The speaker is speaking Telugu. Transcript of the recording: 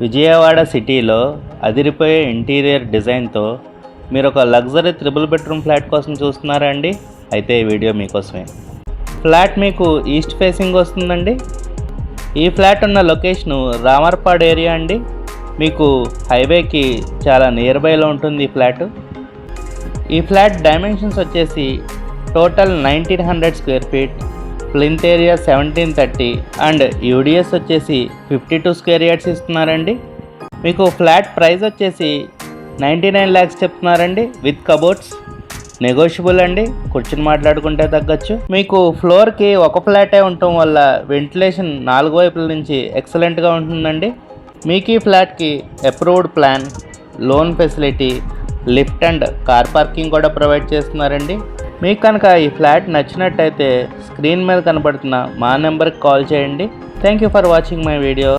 విజయవాడ సిటీలో అదిరిపోయే ఇంటీరియర్ డిజైన్తో మీరు ఒక లగ్జరీ త్రిబుల్ బెడ్రూమ్ ఫ్లాట్ కోసం చూస్తున్నారా అండి? అయితే ఈ వీడియో మీకోసమే. ఫ్లాట్ మీకు ఈస్ట్ ఫేసింగ్ వస్తుందండి. ఈ ఫ్లాట్ ఉన్న లొకేషను రామర్పాడ్ ఏరియా అండి. మీకు హైవేకి చాలా నియర్ బైలో ఉంటుంది ఈ ఫ్లాట్. ఈ ఫ్లాట్ డైమెన్షన్స్ వచ్చేసి total 1900 square feet, plinth area 1730 and UDS వచ్చేసి 52 స్క్వేర్ యార్డ్స్ ఇస్తున్నారండి. మీకు ఫ్లాట్ ప్రైస్ వచ్చేసి 99 lakhs చెప్తున్నారండి విత్ కబోర్డ్స్. నెగోషియబుల్ అండి, కూర్చుని మాట్లాడుకుంటే తగ్గచ్చు. మీకు ఫ్లోర్కి ఒక ఫ్లాటే ఉండటం వల్ల వెంటిలేషన్ 4 వైపుల నుంచి ఎక్సలెంట్గా ఉంటుందండి. మీకు ఈ ఫ్లాట్కి approved plan, loan facility, lift and car parking కూడా ప్రొవైడ్ చేస్తున్నారండి. మీకు కనుక ఈ ఫ్లాట్ నచ్చినట్టయితే స్క్రీన్ మీద కనబడుతున్న మా నెంబర్కి కాల్ చేయండి. Thank you for watching my video.